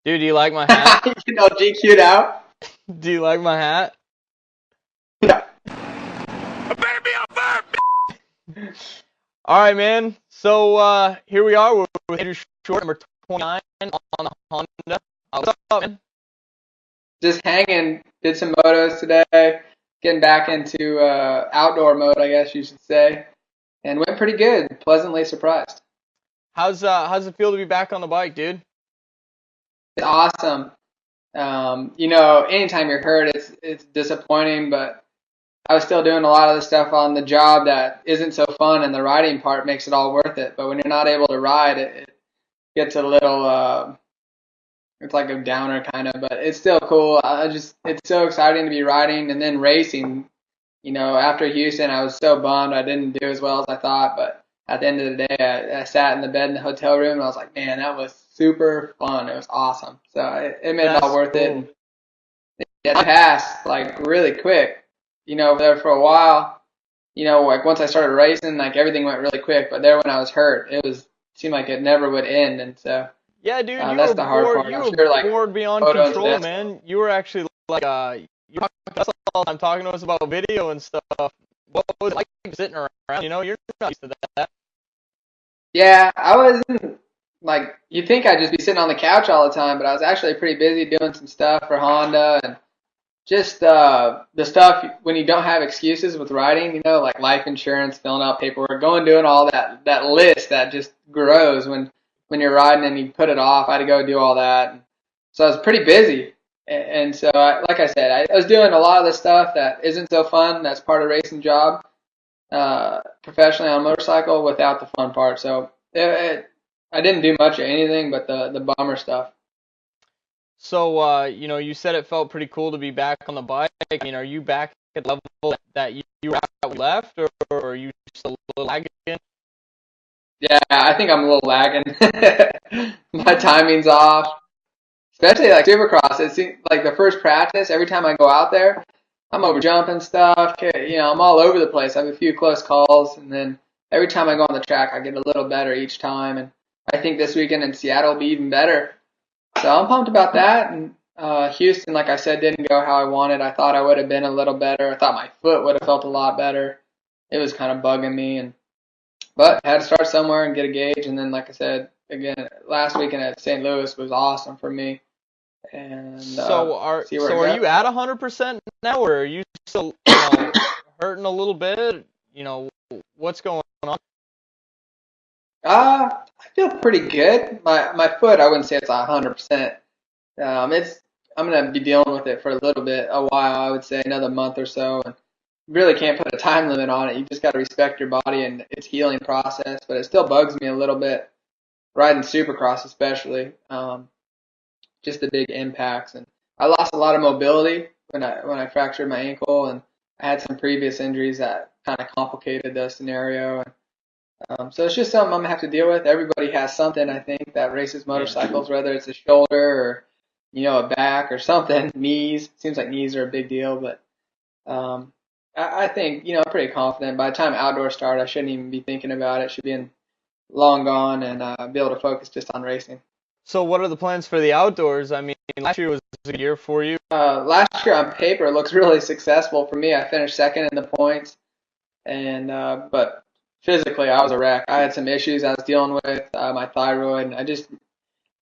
Dude, do you like my hat? GQ'd out. Do you like my hat? Yeah. All right, man. So here we are. We're with Andrew Short, number 29 on the Honda. What's up, man? Just hanging. Did some motos today. Getting back into outdoor mode, I guess you should say, and went pretty good. Pleasantly surprised. How's it feel to be back on the bike, dude? It's awesome. Anytime you're hurt, it's disappointing, but I was still doing a lot of the stuff on the job that isn't so fun, and the riding part makes it all worth it. But when you're not able to ride, it gets a little it's like a downer kind of, but it's still cool. It's so exciting to be riding and then racing. After Houston, I was so bummed I didn't do as well as I thought, but at the end of the day, I sat in the bed in the hotel room and I was like, man, that was super fun. It was awesome. So it made it all That's worth it. cool. And it passed like really quick. There for a while, like once I started racing, like everything went really quick. But there when I was hurt, seemed like it never would end. And so Yeah, dude, that's the hard part. you I'm were sure like bored beyond photo and control, stats. man. You were actually like you were talking to us all the time, talking to us about video and stuff. What was it like sitting around? You're not used to that. Yeah, I wasn't like you'd think I'd just be sitting on the couch all the time, but I was actually pretty busy doing some stuff for Honda and just the stuff when you don't have excuses with writing, like life insurance, filling out paperwork, going doing all that list that just grows when you're riding and you put it off. I had to go do all that, and so I was pretty busy. And so, like I said, I was doing a lot of the stuff that isn't so fun. That's part of the racing job, professionally on a motorcycle without the fun part. So I didn't do much of anything but the bummer stuff. So, you said it felt pretty cool to be back on the bike. I mean, are you back at the level that you were at when we left, or are you still a little lagging? Yeah, I think I'm a little lagging. My timing's off. Especially like Supercross, it seems like the first practice. Every time I go out there, I'm over jumping stuff. I'm all over the place. I have a few close calls, and then every time I go on the track, I get a little better each time. And I think this weekend in Seattle will be even better. So I'm pumped about that. And Houston, like I said, didn't go how I wanted. I thought I would have been a little better. I thought my foot would have felt a lot better. It was kind of bugging me, but had to start somewhere and get a gauge. And then, like I said, again, last weekend at St. Louis was awesome for me. And see where it are goes. you at 100% now, or are you still hurting a little bit? What's going on? I feel pretty good. My foot, I wouldn't say it's 100%. It's I'm gonna be dealing with it for a little bit, a while. I would say another month or so, and really can't put a time limit on it. You just got to respect your body and its healing process. But it still bugs me a little bit riding Supercross, especially. Just the big impacts, and I lost a lot of mobility when I fractured my ankle, and I had some previous injuries that kind of complicated the scenario. So it's just something I'm gonna have to deal with. Everybody has something, I think, that races Yeah. motorcycles, whether it's a shoulder or a back or something. Knees, seems like knees are a big deal, but I think I'm pretty confident. By the time outdoors start, I shouldn't even be thinking about it. Should be long gone and be able to focus just on racing. So, what are the plans for the outdoors? I mean, last year was a year for you. Last year on paper it looks really successful for me. I finished second in the points, and but physically I was a wreck. I had some issues I was dealing with, my thyroid, and I just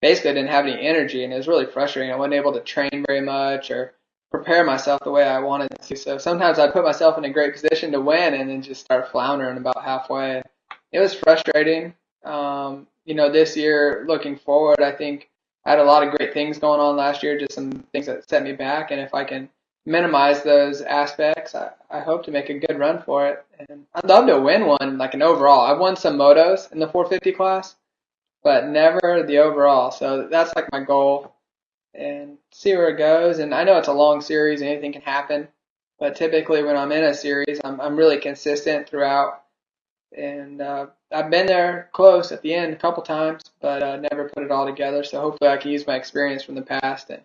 basically didn't have any energy, and it was really frustrating. I wasn't able to train very much or prepare myself the way I wanted to. So sometimes I put myself in a great position to win, and then just start floundering about halfway. It was frustrating. This year looking forward, I think I had a lot of great things going on last year, just some things that set me back, and if I can minimize those aspects, I hope to make a good run for it. And I'd love to win one, like an overall. I've won some motos in the 450 class, but never the overall. So that's like my goal, and see where it goes. And I know it's a long series, and anything can happen, but typically when I'm in a series, I'm really consistent throughout. And I've been there close at the end a couple times, but never put it all together. So hopefully I can use my experience from the past and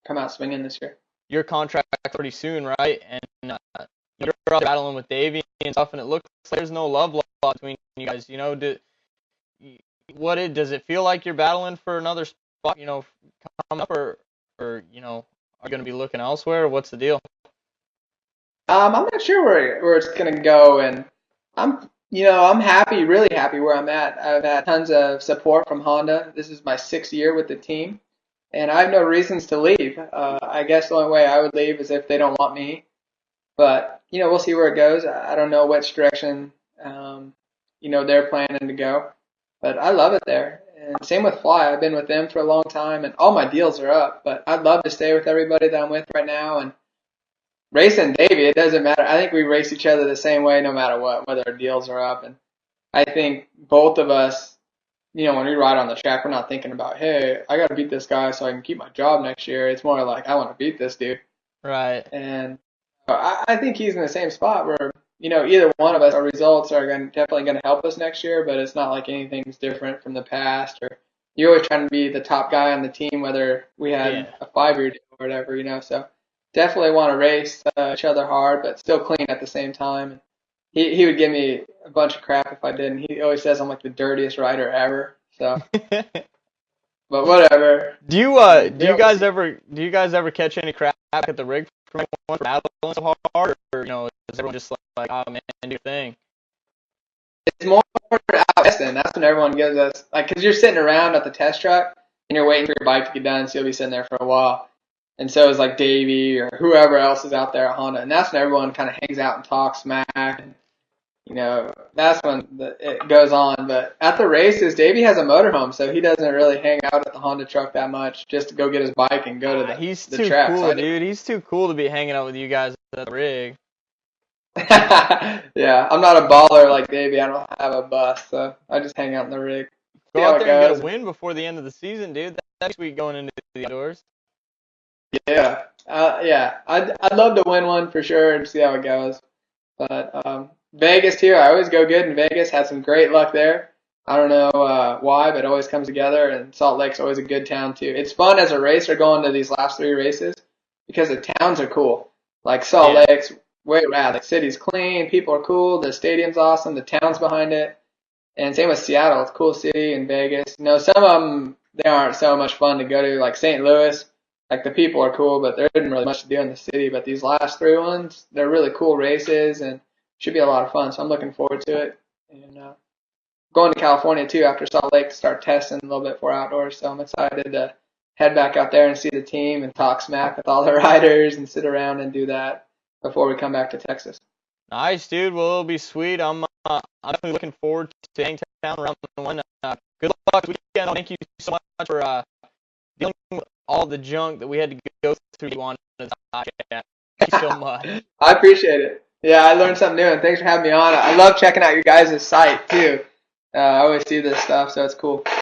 come out swinging this year. Your contract pretty soon, right? And you're battling with Davey and stuff, and it looks like there's no love lost between you guys. Does it feel like you're battling for another spot, coming up, or are you going to be looking elsewhere? Or what's the deal? I'm not sure where it's gonna go, and I'm happy, really happy where I'm at. I've had tons of support from Honda. This is my 6th year with the team, and I have no reasons to leave. I guess the only way I would leave is if they don't want me. But we'll see where it goes. I don't know which direction they're planning to go, but I love it there. And same with Fly. I've been with them for a long time, and all my deals are up. But I'd love to stay with everybody that I'm with right now, and racing Davey, it doesn't matter. I think we race each other the same way no matter what, whether our deals are up. And I think both of us, when we ride on the track, we're not thinking about, hey, I got to beat this guy so I can keep my job next year. It's more like, I want to beat this dude. Right. And I think he's in the same spot where, either one of us, our results are definitely going to help us next year, but it's not like anything's different from the past. Or you're always trying to be the top guy on the team, whether we had a 5-year deal or whatever. So definitely want to race each other hard, but still clean at the same time. He would give me a bunch of crap if I didn't. He always says I'm like the dirtiest rider ever. So, but whatever. Do you guys ever catch any crap at the rig from anyone for battling so hard, or is everyone just like, oh man, do your thing? It's more out west, and that's when everyone gives us because you're sitting around at the test track and you're waiting for your bike to get done, so you'll be sitting there for a while. And so it's like Davey or whoever else is out there at Honda. And that's when everyone kind of hangs out and talks smack. And, that's when it goes on. But at the races, Davey has a motorhome, so he doesn't really hang out at the Honda truck that much just to go get his bike and go to the He's the too track. cool, So dude. He's too cool to be hanging out with you guys at the rig. Yeah, I'm not a baller like Davey. I don't have a bus, so I just hang out in the rig. Go out there and get a win before the end of the season, dude. That's sweet going into the outdoors. Yeah, yeah. I'd love to win one for sure and see how it goes. But Vegas too. I always go good in Vegas. Had some great luck there. I don't know why, but it always comes together. And Salt Lake's always a good town too. It's fun as a racer going to these last 3 races because the towns are cool. Like Salt Lake's way rad. The city's clean. People are cool. The stadium's awesome. The town's behind it. And same with Seattle. It's a cool city. And Vegas. Some of them they aren't so much fun to go to. Like St. Louis. Like the people are cool, but there isn't really much to do in the city. But these last 3 ones, they're really cool races and should be a lot of fun. So I'm looking forward to it. And going to California too after Salt Lake to start testing a little bit for outdoors. So I'm excited to head back out there and see the team and talk smack with all the riders and sit around and do that before we come back to Texas. Nice, dude. Well, it'll be sweet. I'm definitely looking forward to Hangtown around the one. Good luck this weekend. Thank you so much for dealing with all the junk that we had to go through on the iChat. Thank you so much. I appreciate it. Yeah, I learned something new, and thanks for having me on. I love checking out your guys' site, too. I always see this stuff, so it's cool.